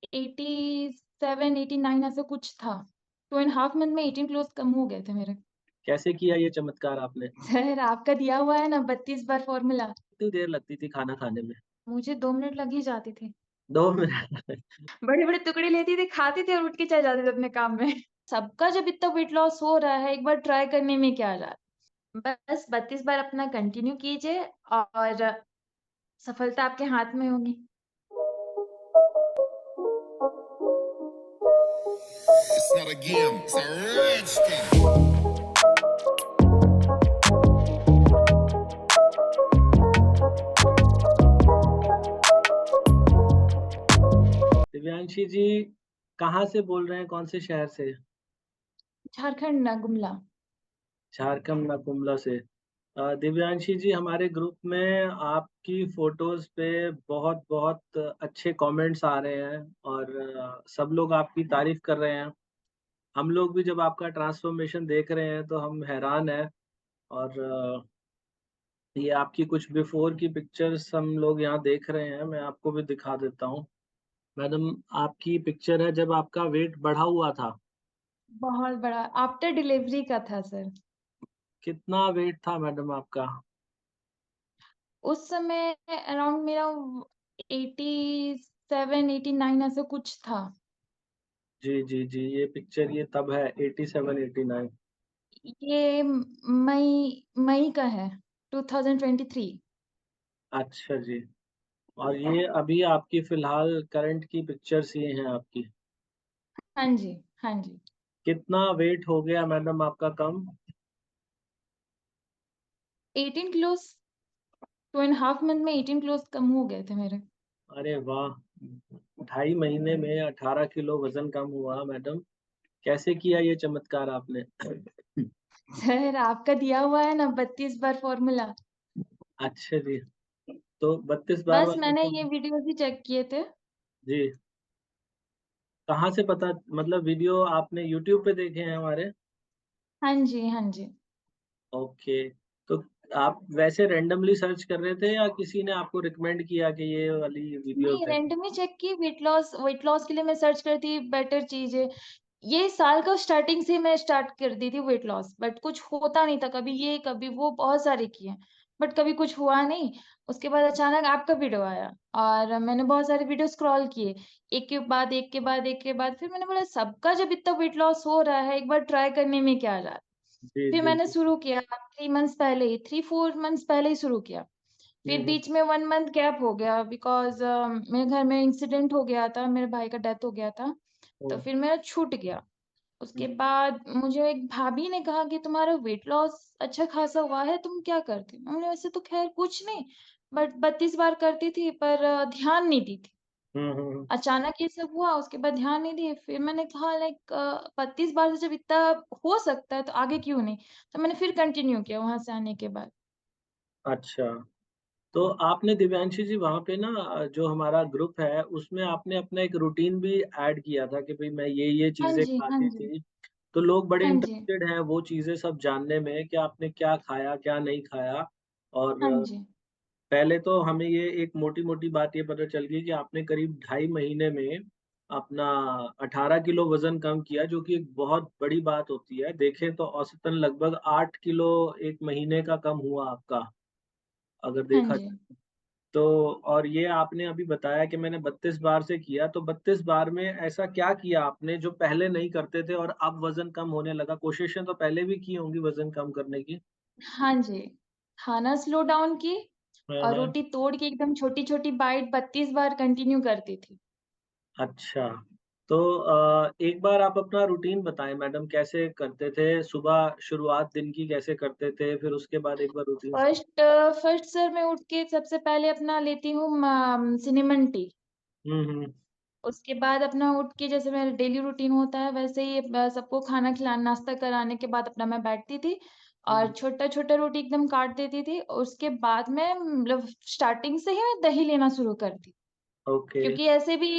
87, 89 ऐसा कुछ था। 2 एंड हाफ मंथ में 18 किलोज़ कम हो गए थे मेरे। कैसे किया ये चमत्कार आपने? सर आपका दिया हुआ है ना 32 बार फ़ॉर्मूला, कितनी देर लगती थी खाना खाने में? मुझे 2 मिनट लग ही जाते थे। 2 मिनट। बड़े-बड़े टुकड़े लेती थी, खाती थी और उठ के चले जाते थे अपने काम में। सबका जब इतना वेट लॉस हो रहा है, एक बार ट्राई करने में क्या जा रहा है। बस 32 बार अपना कंटिन्यू कीजिए और सफलता आपके हाथ में होगी। It's not a game, it's a rich thing. Divyanshi जी कहाँ से बोल रहे हैं? कौन से शहर से? झारखंड ना गुमला। झारखंड नकुम्ला से। दिव्यांशी जी हमारे ग्रुप में आपकी फ़ोटोज़ पे बहुत-बहुत अच्छे कमेंट्स आ रहे हैं और सब लोग आपकी तारीफ़ कर रहे हैं। हम लोग भी जब आपका ट्रांसफ़ॉर्मेशन देख रहे हैं तो हम हैरान हैं और ये आपकी कुछ बिफ़ोर की पिक्चर्स हम लोग यहाँ देख रहे हैं, मैं आपको भी दिखा देता हूँ। मैडम आपकी पिक्चर है जब आपका वेट बढ़ा हुआ था, बहुत बड़ा आफ्टर डिलीवरी का था सर। कितना वेट था मैडम आपका? उस समय अराउंड मेरा 87, 89 ऐसा कुछ था। जी, जी, जी, ये पिक्चर ये तब है 87-89। ये मई मई का है 2023। अच्छा जी, और ये अभी आपकी फ़िलहाल करंट की पिक्चर्स ये हैं आपकी। हाँ जी, हाँ जी। कितना वेट हो गया मैडम आपका कम? 18 किलोज़ 2 एंड हाफ मंथ में 18 किलोज़ कम हो गए थे मेरे। अरे वाह! ढाई महीने में 18 किलो वज़न कम हुआ मैडम, कैसे किया ये चमत्कार आपने? सर आपका दिया हुआ है ना 32 बार फ़ॉर्मूला, अच्छा जी, तो 32 बार बस वाला मैंने तो ये वीडियोज़ ही चेक किए थे। जी, कहाँ से पता मतलब वीडियो आपने यूट्यूब पे देखे हैं हमारे? हाँ जी, हाँ जी। ओके, तो आप वैसे रैंडमली सर्च कर रहे थे या किसी ने आपको रिकमेंड किया कि ये वाली वीडियोज़ नहीं, देख रैंडमली चेक की वेट लॉस के लिए मैं सर्च करती बेटर चीज़ें। ये साल का स्टार्टिंग से मैं स्टार्ट कर दी थी वेट लॉस बट कुछ होता नहीं था, कभी ये कभी वो बहुत सारे किए, बट कभी कुछ हुआ नहीं। उसके बाद अचानक आपका वीडियो आया और मैंने बहुत सारे वीडियो स्क्रॉल किए, एक के बाद एक के बाद एक के बाद फिर मैंने बोला सबका जब इतना वेट लॉस हो रहा है, एक बार ट्राई करने में क्या जा रहा है। जी, फिर जी, मैंने जी। शुरू किया 3 मंथ्स पहले ही, 3-4 मंथ्स पहले ही शुरू किया। हुँ, फिर हुँ, बीच में 1 मंथ गैप हो गया बिकॉज़ मेरे घर में इंसिडेंट हो गया था, मेरे भाई का डेथ हो गया था, तो हुँ, फिर मेरा छूट गया। हुँ। उसके बाद मुझे एक भाभी ने कहा कि तुम्हारा वेट लॉस अच्छा खासा हुआ है, तुम क्या करती हो? मैंने वैसे तो ख़ैर कुछ नहीं, बट 32 बार करती थी पर ध्यान नहीं दी थी। हुँ, हुँ, हुँ। अचानक ये सब हुआ, उसके बाद ध्यान नहीं दिए। फिर मैंने कहा लाइक 32 बार से जब इतना हो सकता है, तो आगे क्यों नहीं? तो मैंने फिर कंटिन्यू किया वहाँ से आने के बाद। अच्छा, तो आपने दिव्यांशी जी वहाँ पे ना जो हमारा ग्रुप है उसमें आपने अपना एक रूटीन भी ऐड किया था कि भई मैं ये हाँ चीज़ें जी, हाँ खाती जी। थी। तो लोग बड़े हाँ जी। इंटरेस्टेड हैं वो चीज़ें सब जानने में कि आपने क्या खाया, क्या नहीं खाया और हाँ जी। पहले तो हमें ये एक मोटी-मोटी बात ये पता चल गई कि आपने करीब ढाई महीने में अपना 18 किलो वज़न कम किया, जो कि एक बहुत बड़ी बात होती है। देखें तो औसतन लगभग 8 किलो 1 महीने का कम हुआ आपका, अगर हाँ देखा जी। जाए। तो और ये आपने अभी बताया कि मैंने 32 बार से किया, तो 32 बार में ऐसा क्या किया आपने जो पहले नहीं करते थे और अब वज़न कम होने लगा? कोशिशें तो पहले भी की होंगी वज़न कम करने की? हाँ जी। खाना स्लो डाउन की हाँ, और हाँ। रोटी तोड़ के एकदम छोटी-छोटी बाइट 32 बार कंटिन्यू करती थी। अच्छा, तो एक बार आप अपना रूटीन बताएँ मैडम कैसे करते थे? सुबह शुरुआत दिन की कैसे करते थे? फिर उसके बाद एक बार रूटीन फर्स्ट सर मैं उठ के सबसे पहले अपना लेती हूँ सिनेमन टी। हुँ, हुँ, उसके बाद अपना उठ के जैसे मेरा डेली रूटीन होता है वैसे ही सबको खाना नाश्ता कराने के बाद अपना मैं बैठती थी और हुँ, छोटा-छोटा रोटी एकदम काट देती थी। उसके बाद में मतलब स्टार्टिंग से ही मैं दही लेना शुरू करती। ओके। क्योंकि ऐसे भी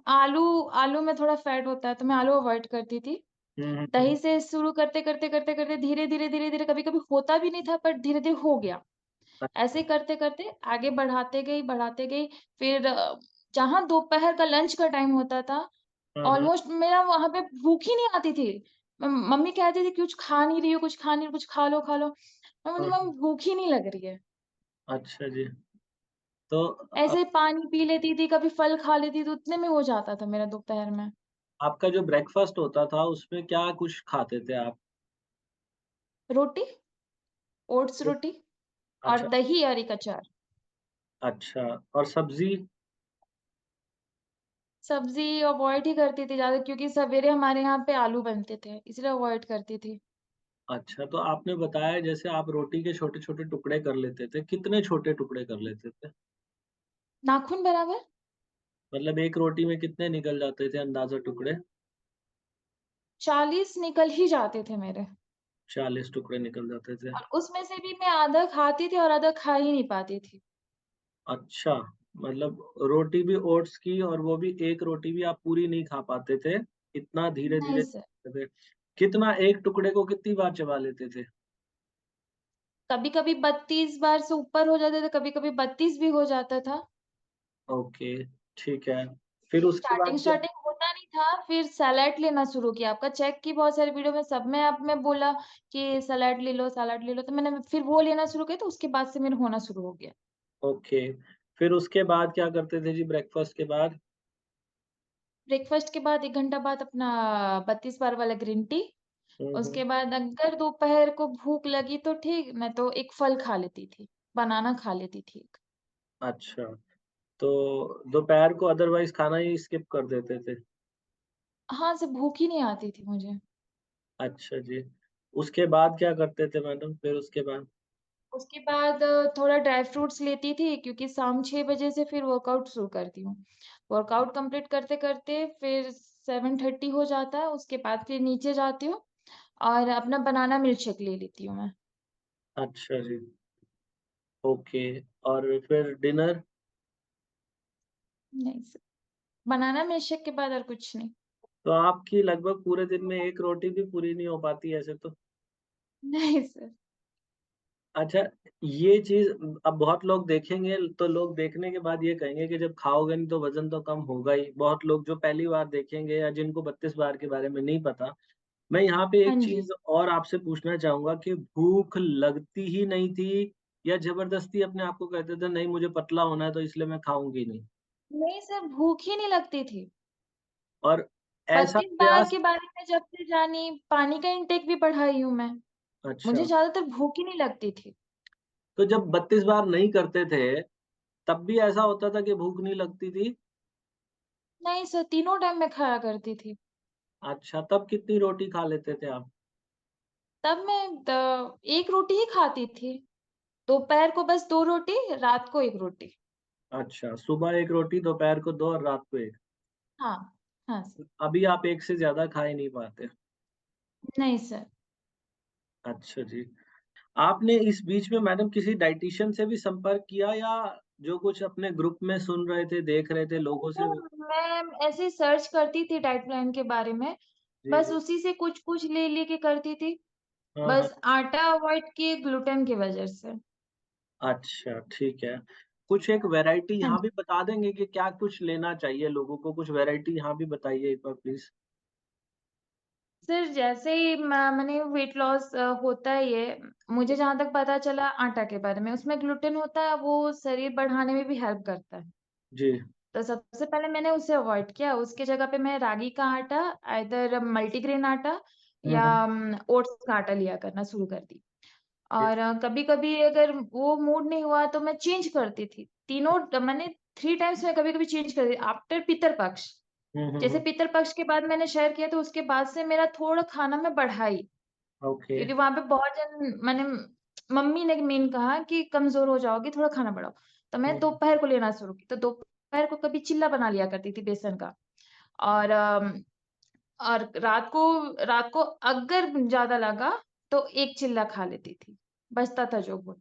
आलू आलू में थोड़ा फैट होता है, तो मैं आलू अवॉइड करती थी। हुँ, हुँ, दही हुँ। से शुरू करते-करते धीरे-धीरे कभी-कभी होता भी नहीं था, पर धीरे-धीरे हो गया। ऐसे अच्छा, करते-करते आगे बढ़ाते गई, फिर जहाँ दोपहर का लंच का टाइम होता था, हाँ, हाँ। ऑलमोस्ट मेरा वहाँ पे भूख ही नहीं आती थी। मम्मी कहती थी, "कुछ खा नहीं रही हो, कुछ खा नहीं कुछ खा लो, खा लो।" मैं बोली, हाँ, "मम्मी हाँ। भूख ही नहीं लग रही है।" अच्छा जी। तो ऐसे ही पानी पी लेती थी, कभी फल खा लेती थी, उतने में हो जाता था मेरा दोपहर में। आपका जो ब्रेकफ़ास्ट होता था उसमें क्या कुछ खाते थे आप? रोटी, ओट्स तो रोटी और अच्छा, दही और एक अचार। अच्छा और सब्ज़ी? सब्ज़ी अवॉइड ही करती थी ज़्यादा क्योंकि सवेरे हमारे यहाँ पे आलू बनते थे, इसलिए अवॉइड करती थी। अच्छा, तो आपने बताया जैसे आप रोटी के छोटे-छोटे टुकड़े कर लेते थे, कितने छोटे टुकड़े कर लेते थे? नाखून बराबर मतलब एक रोटी में कितने निकल जाते थे अंदाज़ा टुकड़े? 40 निकल ही जाते थे मेरे 40 टुकड़े निकल जाते थे। और उसमें से भी मैं आधा खाती थी और आधा खा ही नहीं पाती थी। अच्छा, मतलब रोटी भी ओट्स की और वो भी एक रोटी भी आप पूरी नहीं खा पाते थे, इतना नहीं धीरे-धीरे सर, थे। कितना एक टुकड़े को कितनी बार चबा लेते थे? कभी-कभी 32 बार से ऊपर हो जाता था, कभी-कभी 32 भी हो जाता था। ओके, ठीक है। फिर उसके स्टार्टिंग बाद क्या स्टार्टिंग होता नहीं था, फिर सैलेड लेना शुरू किया। आपका चेक की बहुत सारी वीडियो में सब में आप में बोला कि सैलेड ले लो, तो मैंने फिर वो लेना शुरू किया, तो उसके बाद से मेरा होना शुरू हो गया। ओके, फिर उसके बाद क्या करते थे जी ब्रेकफ़ास्ट के बाद? ब्रेकफ़ास्ट के बाद 1 घंटा बाद अपना 32 बार वाला ग्रीन टी, हुँ, हुँ। उसके बाद अगर दोपहर को भूख लगी तो ठीक, मैं तो एक फल खा लेती थी, बनाना खा लेती थी एक। अच्छा, तो दोपहर को अदरवाइज़ खाना ही स्किप कर देते थे। हाँ, से भूख ही नहीं आती थी मुझे। अच्छा जी, उसके बाद क्या करते थे मैडम फिर उसके बाद? उसके बाद थोड़ा ड्राई फ्रूट्स लेती थी क्योंकि शाम 6 बजे से फिर वर्कआउट शुरू करती हूँ। वर्कआउट कंप्लीट करते-करते फिर 7:30 हो जाता है, उसके बाद फिर नीचे जाती हूँ और अपना बनाना मिल्कशेक ले लेती हूँ मैं। अच्छा जी, ओके और फिर डिनर? नहीं सर, बनाना मिल्कशेक के बाद और कुछ नहीं। तो आपकी लगभग पूरे दिन में 1 रोटी भी पूरी नहीं हो पाती ऐसे तो। नहीं सर। अच्छा, ये चीज़ अब बहुत लोग देखेंगे तो लोग देखने के बाद ये कहेंगे कि जब खाओगे नहीं तो वज़न तो कम होगा ही। बहुत लोग जो पहली बार देखेंगे या जिनको 32 बार के बारे में नहीं पता, मैं यहाँ पे हाँ एक जी। चीज़ और आपसे पूछना चाहूँगा कि भूख लगती ही नहीं थी या ज़बरदस्ती अपने आप को कहते थे नहीं मुझे पतला होना है तो इसलिए मैं खाऊँगी नहीं? नहीं सर, भूख ही नहीं लगती थी। और ऐसा 32 बार प्रयास के बारे में जब से जानी, पानी का इंटेक भी बढ़ाई हूँ मैं। मुझे अच्छा, ज़्यादातर भूख ही नहीं लगती थी। तो जब 32 बार नहीं करते थे, तब भी ऐसा होता था कि भूख नहीं लगती थी? नहीं सर, तीनों टाइम मैं खाया करती थी। अच्छा, तब कितनी रोटी खा लेते थे आप? तब मैं 1 रोटी ही खाती थी। दोपहर को बस 2 रोटी, रात को 1 रोटी। अच्छा, सुबह 1 रोटी, दोपहर को 2 और रात को 1। हाँ, हाँ सर। अभी आप 1 से ज़्यादा खा ही नहीं पाते। नहीं सर। अच्छा जी। आपने इस बीच में मैडम किसी डायटीशियन से भी संपर्क किया या जो कुछ अपने ग्रुप में सुन रहे थे, देख रहे थे लोगों से सर, मैं ऐसे ही सर्च करती थी डाइट प्लान के बारे में, जी, बस जी। उसी से कुछ-कुछ ले-ले के करती थी। हाँ, हाँ। बस आटा अवॉइड किए ग्लूटेन की वजह से। अच्छा, ठीक है। कुछ एक वैरायटी हाँ यहाँ जी। भी बता देंगे कि क्या कुछ लेना चाहिए लोगों को? कुछ वैरायटी यहाँ भी बताइए एक बार प्लीज़? सर जैसे ही मैंने वेट लॉस होता है ये, मुझे जहाँ तक पता चला आटा के बारे में, उसमें ग्लूटेन होता है, वो शरीर बढ़ाने में भी हेल्प करता है। जी। तो सबसे पहले मैंने उसे अवॉइड किया, उसकी जगह पे मैं रागी का आटा, आइदर मल्टीग्रेन आटा हुँ, या हुँ। ओट्स का आटा लिया करना शुरू कर दी। ठीक। और कभी-कभी अगर वो मूड नहीं हुआ तो मैं चेंज करती थी। तीनों मैंने 3 टाइम्स मैं कभी-कभी चेंज कर दी आफ्टर पितृ पक्ष। हुँ, हुँ, जैसे हुँ। पितृ पक्ष के बाद मैंने शेयर किया तो उसके बाद से मेरा थोड़ा खाना मैं बढ़ाई। ओके। क्योंकि वहाँ पे बहुत जन मैंने मम्मी ने मेन कहा कि कमज़ोर हो जाओगी, थोड़ा खाना बढ़ाओ। तो मैं हुँ, दोपहर को लेना शुरू की। तो दोपहर को कभी चिल्ला बना लिया करती थी बेसन का और और रात को अगर ज़्यादा लगा तो 1 चिल्ला खा लेती थी। बचता था जो वो।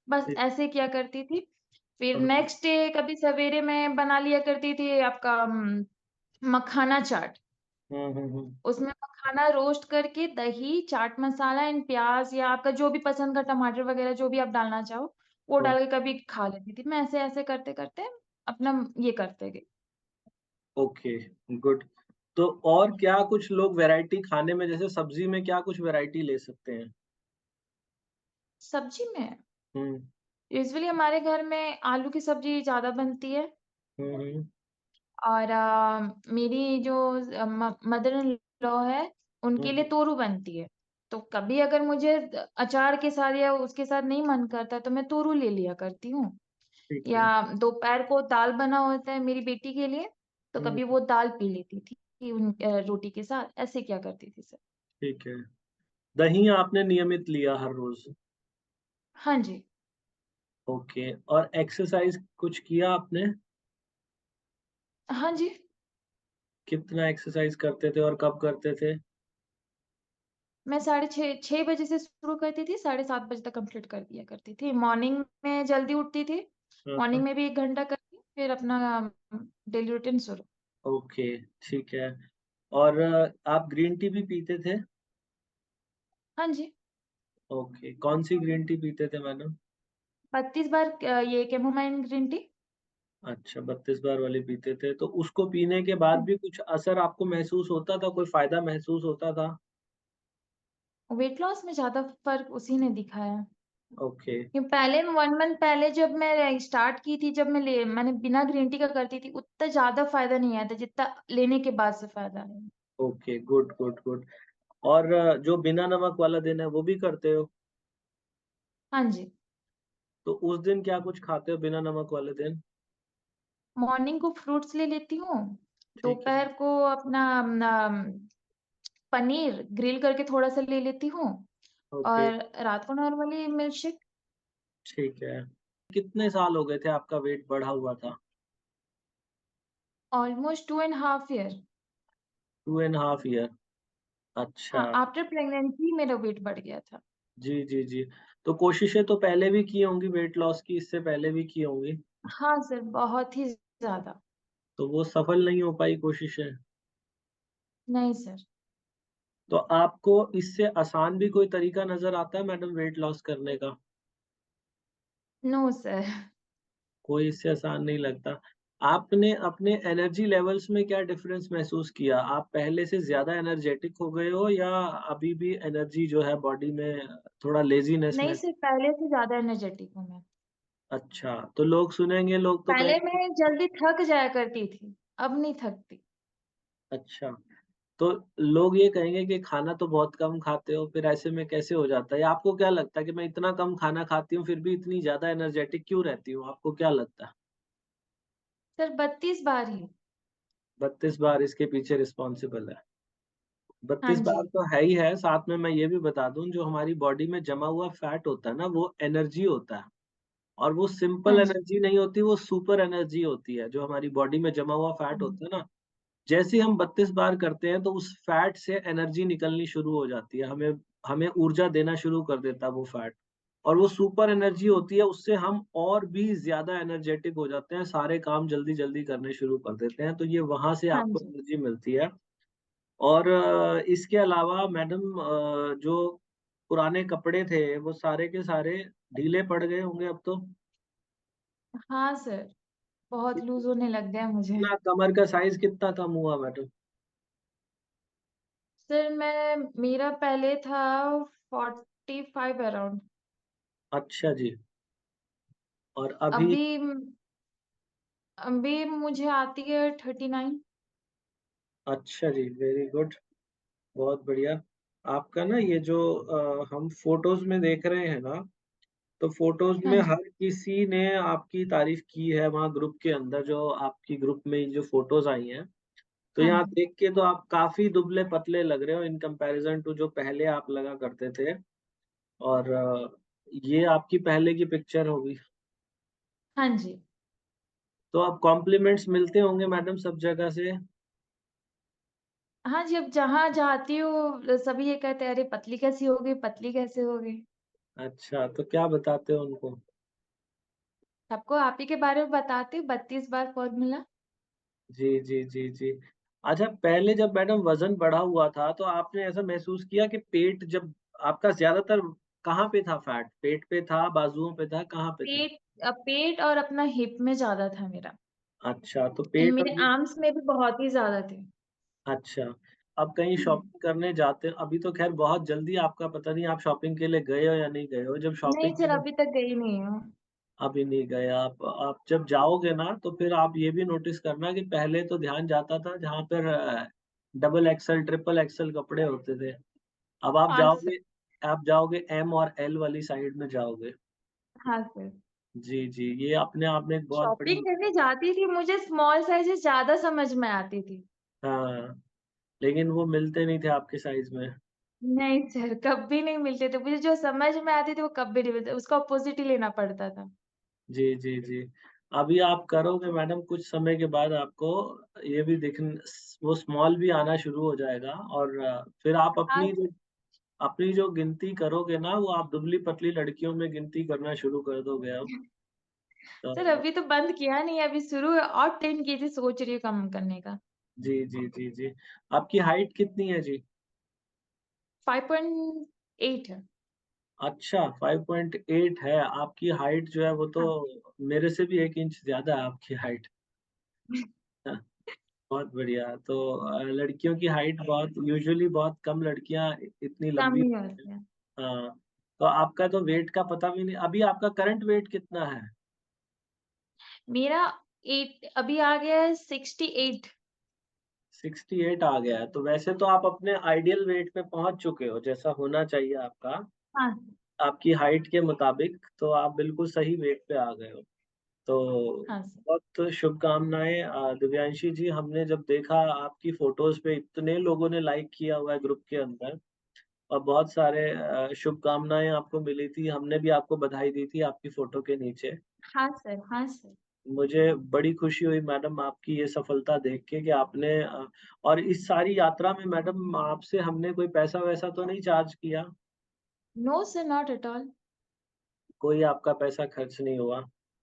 बस ठीक। ऐसे किया करती थी। फिर ओके। नेक्स्ट डे कभी सवेरे मैं बना लिया करती थी आपका मखाना चाट। हुँ, हुँ, हुँ। उसमें मखाना रोस्ट करके दही, चाट मसाला एंड प्याज़ या आपका जो भी पसंद का टमाटर वग़ैरह जो भी आप डालना चाहो, वो हुँ। डाल के कभी खा लेती थी। मैं ऐसे-ऐसे करते-करते अपना ये करते गई। Okay, good. तो और क्या कुछ लोग वैरायटी खाने में, जैसे सब्ज़ी में क्या कुछ वैरायटी ले सकते हैं? सब्ज़ी में हुँ, यूजुअली हमारे घर में आलू की सब्ज़ी ज़्यादा बनती है हुँ, हुँ, और मेरी जो मदर इन लॉ है, हुँ, उनके लिए हुँ, तोरू बनती है। तो कभी अगर मुझे अचार के साथ या उसके साथ नहीं मन करता तो मैं तोरू ले लिया करती हूँ। ठीक या है। दोपहर को दाल बना होता है मेरी बेटी के लिए, तो हुँ, कभी वो दाल पी लेती थी रोटी के साथ, ऐसे क्या करती थी सर। ठीक है। दही आपने नियमित लिया हर रोज़? हाँ जी। ओके, और एक्सरसाइज़ कुछ किया आपने? हाँ जी। कितना एक्सरसाइज़ करते थे और कब करते थे? मैं साढ़े 6 बजे से शुरू करती थी, साढ़े 7 बजे तक कंप्लीट कर दिया करती थी। मॉर्निंग में जल्दी उठती थी, हाँ, हाँ। मॉर्निंग में भी 1 घंटा करती, फिर अपना डेली रूटीन शुरू। ओके, ठीक है। और आप ग्रीन टी भी पीते थे? हाँ जी, ओके, कौन-सी ग्रीन टी पीते थे मैडम? 32 बार ये कैमोमाइल ग्रीन टी। अच्छा, 32 बार वाली पीते थे, तो उसको पीने के बाद हाँ, भी कुछ असर आपको महसूस होता था, कोई फ़ायदा महसूस होता था? वेट लॉस में ज़्यादा फ़र्क उसी ने दिखाया। ओके, कि पहले 1 मंथ पहले जब मैं स्टार्ट की थी, जब मैंने बिना ग्रीन टी का करती थी, उतना ज़्यादा फ़ायदा नहीं आया था, जितना लेने के बाद से फ़ायदा आया। Okay, good, good, good. और जो बिना नमक वाला दिन है, वो भी करते हो? हाँ जी, तो उस दिन क्या कुछ खाते हो बिना नमक वाले दिन? मॉर्निंग को फ्रूट्स ले लेती हूँ, ठीक है, दोपहर को अपना पनीर ग्रिल करके थोड़ा-सा ले लेती हूँ ओके, और रात को नॉर्मली मिल्क शेक। ठीक है। कितने साल हो गए थे आपका वेट बढ़ा हुआ था? Almost 2 and half year. 2 and half year. हाँ, अच्छा, आफ्टर प्रेग्नेंसी मेरा वेट बढ़ गया था। जी, जी, जी। तो कोशिशें तो पहले भी की होंगी वेट लॉस की, इससे पहले भी की होंगी, हाँ सर, बहुत ही ज़्यादा। तो वो सफल नहीं हो पाई कोशिशें? नहीं सर, तो आपको इससे आसान भी कोई तरीका नज़र आता है मैडम वेट लॉस करने का? No sir. कोई इससे आसान नहीं लगता। आपने अपने एनर्जी लेवल्स में क्या डिफ़रेंस महसूस किया? आप पहले से ज़्यादा एनर्जेटिक हो गए हो या अभी भी एनर्जी जो है बॉडी में थोड़ा लेज़ीनेस नहीं में? सर, पहले से ज़्यादा एनर्जेटिक हूँ मैं। अच्छा, तो लोग सुनेंगे, लोग तो पहले कहेंगे मैं जल्दी थक जाया करती थी, अब नहीं थकती। अच्छा, तो लोग ये कहेंगे कि खाना तो बहुत कम खाते हो, फिर ऐसे में कैसे हो जाता है? या आपको क्या लगता है कि मैं इतना कम खाना खाती हूँ, फिर भी इतनी ज़्यादा एनर्जेटिक क्यों रहती हूँ? आपको क्या लगता है? सर 32 बार ही। 32 बार इसके पीछे रिस्पॉन्सिबल है। हाँ 32 बार जी, तो है ही है, साथ में मैं ये भी बता दूँ जो हमारी बॉडी में जमा हुआ फैट होता है ना, वो एनर्जी होता है और वो हाँ सिंपल जी, एनर्जी नहीं होती, वो सुपर एनर्जी होती है, जो हमारी बॉडी में जमा हुआ फैट हाँ जी, होता है ना, जैसे ही हम 32 बार करते हैं तो उस फैट से एनर्जी निकलनी शुरू हो जाती है, हमें हमें ऊर्जा देना शुरू कर देता है वो फैट और वो सुपर एनर्जी होती है, उससे हम और भी ज़्यादा एनर्जेटिक हो जाते हैं, सारे काम जल्दी-जल्दी करने शुरू कर देते हैं, तो ये वहाँ से हाँ आपको जी। एनर्जी मिलती है। और इसके अलावा मैडम जो पुराने कपड़े थे, वो सारे के सारे ढीले पड़ गए होंगे अब तो? हाँ सर, बहुत लूज़ होने लग गया मुझे। कितना कमर का साइज़ कितना कम हुआ मैडम? सर मेरा पहले था 45 अराउंड, अच्छा जी, और अभी अभी अभी मुझे आती है 39। अच्छा जी, वेरी गुड, बहुत बढ़िया। आपका ना ये जो हम फ़ोटोज़ में देख रहे हैं ना, तो फ़ोटोज़ हाँ में जी, हर किसी ने आपकी तारीफ़ की है वहाँ ग्रुप के अंदर जो आपकी ग्रुप में जो फ़ोटोज़ आई हैं। तो हाँ यहाँ जी, देख के तो आप काफ़ी दुबले-पतले लग रहे हो इन कंपैरिज़न टू जो पहले आप लगा करते थे और ये आपकी पहले की पिक्चर होगी। हाँ जी। तो अब कॉम्प्लीमेंट्स मिलते होंगे मैडम सब जगह से? हाँ जी, अब जहाँ जाती हूँ सभी ये कहते हैं, "अरे! पतली कैसी हो गई, पतली कैसे हो गई?" अच्छा, तो क्या बताते हो उनको? सबको आप ही के बारे में बताती हूँ, 32 बार फ़ॉर्मूला। जी, जी, जी, जी। अच्छा पहले जब मैडम वज़न बढ़ा हुआ था, तो आपने ऐसा महसूस किया कि पेट जब आपका ज़्यादातर कहाँ पे था फैट? पेट पे था, बाजुओं पे था, कहाँ पे था? पेट पेट और अपना हिप में ज़्यादा था मेरा। अच्छा, तो एंड पेट और मेरे ये आर्म्स में भी बहुत ही ज़्यादा थे। अच्छा, अब कहीं शॉपिंग करने जाते अभी तो ख़ैर बहुत जल्दी आपका पता नहीं आप शॉपिंग के लिए गए हो या नहीं गए हो? जब नहीं शॉपिंग के सर, लिए अभी तक गई नहीं हूँ। अभी नहीं गए आप जब जाओगे ना तो फिर आप ये भी नोटिस करना कि पहले तो ध्यान जाता था जहाँ पर डबल एक्सेल, ट्रिपल एक्सेल कपड़े होते थे। अब हाँ सर। आप जाओगे एम और एल वाली साइड में जाओगे। हाँ सर। जी, जी, ये अपने आप में एक बहुत शॉपिंग बड़ी करने जाती थी, मुझे स्मॉल साइज़ेज़ ज़्यादा समझ में आती थी। हाँ, लेकिन वो मिलते नहीं थे आपके साइज़ में। नहीं सर, कभी नहीं मिलते थे। मुझे जो समझ में आती थी वो कभी नहीं मिलते, उसका अपोज़िट ही लेना पड़ता था। जी, जी, जी। अभी आप करोगे मैडम कुछ समय के बाद आपको ये भी दिखन स वो स्मॉल भी आना शुरू हो जाएगा और फिर आप हाँ अपनी जो गिनती करोगे ना वो आप दुबली-पतली लड़कियों में गिनती करना शुरू कर दोगे अब। सर, तो अभी तो बंद किया नहीं है, अभी शुरू है और 10 केजी सोच रही हूँ कम करने का। जी, जी, जी, जी। आपकी हाइट कितनी है जी? 5.8 है। अच्छा 5.8 है, आपकी हाइट जो है वो तो हाँ। मेरे से भी 1 इंच ज़्यादा है आपकी हाइट। हाँ, बहुत बढ़िया। तो लड़कियों की हाइट बहुत यूजुअली बहुत कम लड़कियाँ इतनी कम लंबी ही होती हैं। होती है। हाँ, तो आपका तो वेट का पता भी नहीं अभी आपका करंट वेट कितना है? मेरा 8 अभी आ गया है 68। 68 आ गया है, तो वैसे तो आप अपने आइडियल वेट पे पहुँच चुके हो, जैसा होना चाहिए आपका, हाँ, आपकी हाइट के मुताबिक, तो आप बिल्कुल सही वेट पे आ गए हो। तो हाँ सर। बहुत शुभकामनाएँ दिव्यांशी जी, हमने जब देखा आपकी फ़ोटोज़ पे इतने लोगों ने लाइक किया हुआ है ग्रुप के अंदर और बहुत सारे शुभकामनाएँ आपको मिली थी, हमने भी आपको बधाई दी थी आपकी फ़ोटो के नीचे। हाँ सर, हाँ सर। मुझे बड़ी खुशी हुई मैडम आपकी ये सफलता देख के कि आपने और इस सारी यात्रा में मैडम आपसे हमने कोई पैसा-वैसा तो नहीं चार्ज किया? No sir, not at all. कोई आपका पैसा खर्च नहीं हुआ?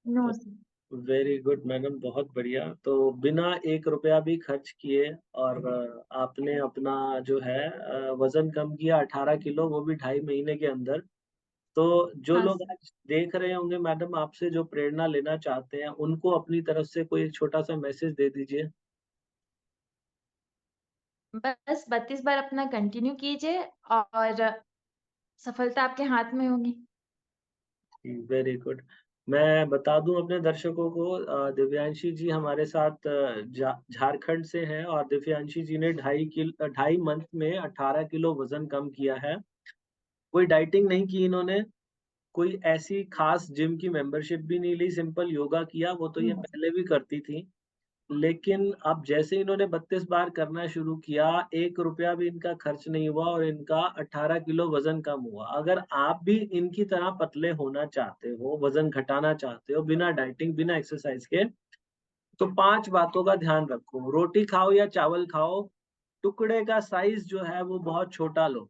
नो तो सर। वेरी गुड मैडम बहुत बढ़िया। तो बिना 1 रुपया भी खर्च किए और आपने अपना जो है वज़न कम किया 18 किलो वो भी ढाई महीने के अंदर। तो जो हाँ लोग सर। आज देख रहे होंगे मैडम आपसे जो प्रेरणा लेना चाहते हैं, उनको अपनी तरफ से कोई एक छोटा-सा मैसेज दे दीजिए। बस 32 बार अपना कंटिन्यू कीजिए और सफलता आपके हाथ में होगी। Very good. मैं बता दूँ अपने दर्शकों को दिव्यांशी जी हमारे साथ झारखंड से हैं और दिव्यांशी जी ने ढाई मंथ में 18 किलो वज़न कम किया है। कोई डाइटिंग नहीं की इन्होंने, कोई ऐसी ख़ास जिम की मेंबरशिप भी नहीं ली, सिंपल योगा किया, वो तो ये नो पहले भी करती थीं। लेकिन अब जैसे इन्होंने 32 बार करना शुरू किया, 1 रुपया भी इनका खर्च नहीं हुआ और इनका 18 किलो वज़न कम हुआ। अगर आप भी इनकी तरह पतले होना चाहते हो, वज़न घटाना चाहते हो, बिना डाइटिंग, बिना एक्सरसाइज़ के, तो 5 बातों का ध्यान रखो। रोटी खाओ या चावल खाओ, टुकड़े का साइज़ जो है वो बहुत छोटा लो।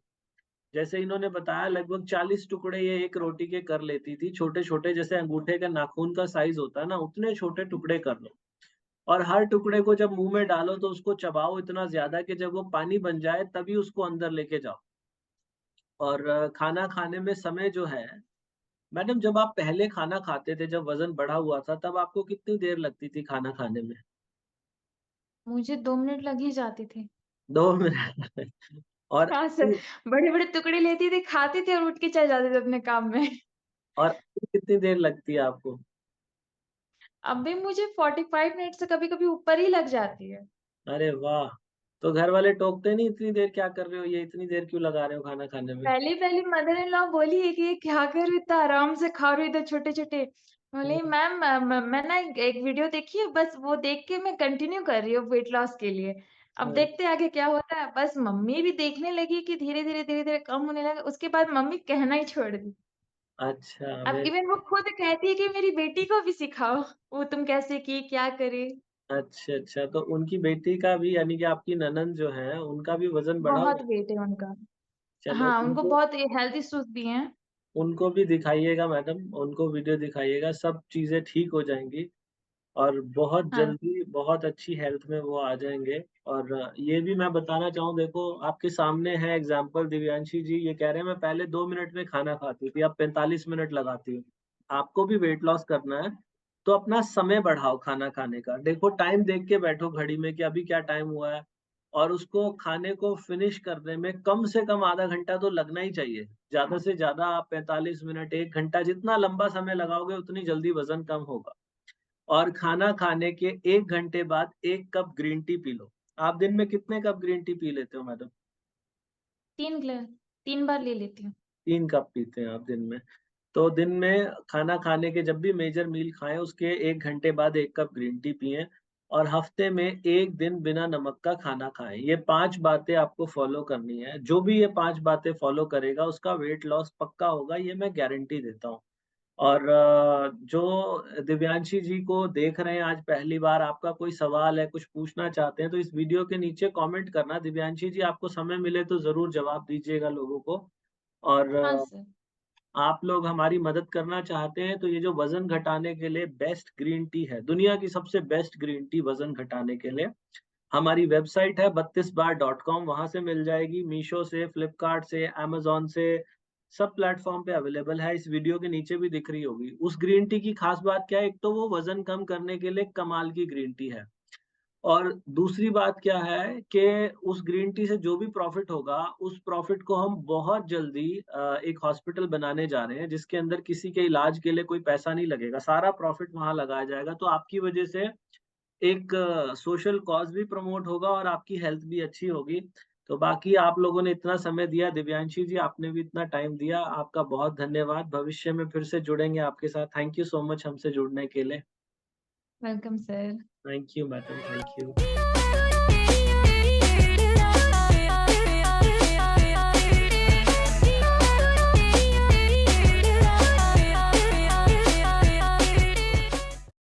जैसे इन्होंने बताया लगभग 40 टुकड़े ये 1 रोटी के कर लेती थी, छोटे-छोटे जैसे अंगूठे का नाखून का साइज़ होता है ना, उतने छोटे टुकड़े कर लो। और हर टुकड़े को जब मुँह में डालो तो उसको चबाओ इतना ज़्यादा कि जब वो पानी बन जाए तभी उसको अंदर लेके जाओ। और खाना खाने में समय जो है मैडम जब आप पहले खाना खाते थे, जब वज़न बढ़ा हुआ था, तब आपको कितनी देर लगती थी खाना खाने में? मुझे 2 मिनट लग ही जाते थे। 2 मिनट और हाँ सर, बड़े-बड़े टुकड़े लेती थी, खाते थे और उठ के चले जाते थे अपने काम में। और अभी कितनी देर लगती है आपको? अभी मुझे 45 मिनट से कभी-कभी ऊपर ही लग जाती है। अरे वाह! तो घर वाले टोकते नहीं इतनी देर क्या कर रहे हो ये इतनी देर क्यों लगा रहे हो खाना खाने में? पहली-पहली मदर इन लॉ बोली है कि ये क्या कर रही हो इतना आराम से खा रही हो इधर छोटे-छोटे। बोली हुँ, मैम मैं ना एक वीडियो देखी है बस वो देख के मैं कंटिन्यू कर रही हूँ वेट लॉस के लिए। अब हुँ। देखते हैं आगे क्या होता है। बस मम्मी भी देखने लगी कि धीरे-धीरे, धीरे-धीरे कम होने लगा। उसके बाद मम्मी कहना ही छोड़ दी। अच्छा अब इवन वो खुद कहती है कि मेरी बेटी को भी सिखाओ। वो तुम कैसे की, क्या करे? अच्छा, अच्छा तो उनकी बेटी का भी यानी कि आपकी ननंद जो हैं, उनका भी वज़न बढ़ा हुआ बहुत है? वेट है उनका। चलो हाँ, उनको उनको बहुत हेल्थ इश्यूज़ भी हैं। उनको भी दिखाइएगा मैडम, उनको वीडियो दिखाइएगा, सब चीज़ें ठीक हो जाएँगी और बहुत हाँ, जल्दी बहुत अच्छी हेल्थ में वो आ जाएँगे। और ये भी मैं बताना चाहूँ देखो आपके सामने है एग्ज़ाम्पल दिव्यांशी जी, ये कह रहे हैं मैं पहले 2 मिनट में खाना खाती थी, अब 45 मिनट लगाती हूँ। आपको भी वेट लॉस करना है, तो अपना समय बढ़ाओ खाना खाने का। देखो टाइम देख के बैठो घड़ी में कि अभी क्या टाइम हुआ है और उसको खाने को फिनिश करने में कम से कम आधा घंटा तो लगना ही चाहिए। ज़्यादा से ज़्यादा आप 45 मिनट, 1 घंटा जितना लंबा समय लगाओगे उतनी जल्दी वज़न कम होगा। और खाना खाने के 1 घंटे बाद 1 cup green tea P low. आप दिन में कितने कप ग्रीन टी पी लेते हो मैडम? 3 ग्लास 3 बार ले लेती हूँ। 3 कप पीते हैं आप दिन में। तो दिन में खाना खाने के जब भी मेजर मील खाएँ उसके 1 घंटे बाद 1 कप ग्रीन टी पिएँ और हफ्ते में 1 दिन बिना नमक का खाना खाएँ। ये 5 बातें आपको फ़ॉलो करनी है। जो भी ये 5 बातें फ़ॉलो करेगा उसका वेट लॉस पक्का होगा, ये मैं गारंटी देता हूँ। और जो दिव्यांशी जी को देख रहे हैं आज पहली बार, आपका कोई सवाल है, कुछ पूछना चाहते हैं तो इस वीडियो के नीचे कमेंट करना। दिव्यांशी जी आपको समय मिले तो ज़रूर जवाब दीजिएगा लोगों को। और हाँ सर। आप लोग हमारी मदद करना चाहते हैं तो ये जो वज़न घटाने के लिए बेस्ट ग्रीन टी है, दुनिया की सबसे बेस्ट ग्रीन टी वज़न घटाने के लिए, हमारी वेबसाइट है 32bar.com, वहाँ से मिल जाएगी। मीशो से, फ्लिपकार्ट से, अमेज़न से, सब प्लेटफ़ॉर्म पे अवेलेबल है। इस वीडियो के नीचे भी दिख रही होगी। उस ग्रीन टी की ख़ास बात क्या है, एक तो वो वज़न कम करने के लिए कमाल की ग्रीन टी है। और दूसरी बात क्या है कि उस ग्रीन टी से जो भी प्रॉफ़िट होगा, उस प्रॉफ़िट को हम बहुत जल्दी एक हॉस्पिटल बनाने जा रहे हैं, जिसके अंदर किसी के इलाज के लिए कोई पैसा नहीं लगेगा, सारा प्रॉफ़िट वहाँ लगाया जाएगा। तो आपकी वजह से एक सोशल कॉज़ भी प्रमोट होगा और आपकी हेल्थ भी अच्छी होगी। तो बाकी आप लोगों ने इतना समय दिया, दिव्यांशी जी आपने भी इतना टाइम दिया, आपका बहुत धन्यवाद। भविष्य में फिर से जुड़ेंगे आपके साथ। थैंक यू सो मच हमसे जुड़ने के लिए। Welcome sir. Thank you madam, thank you.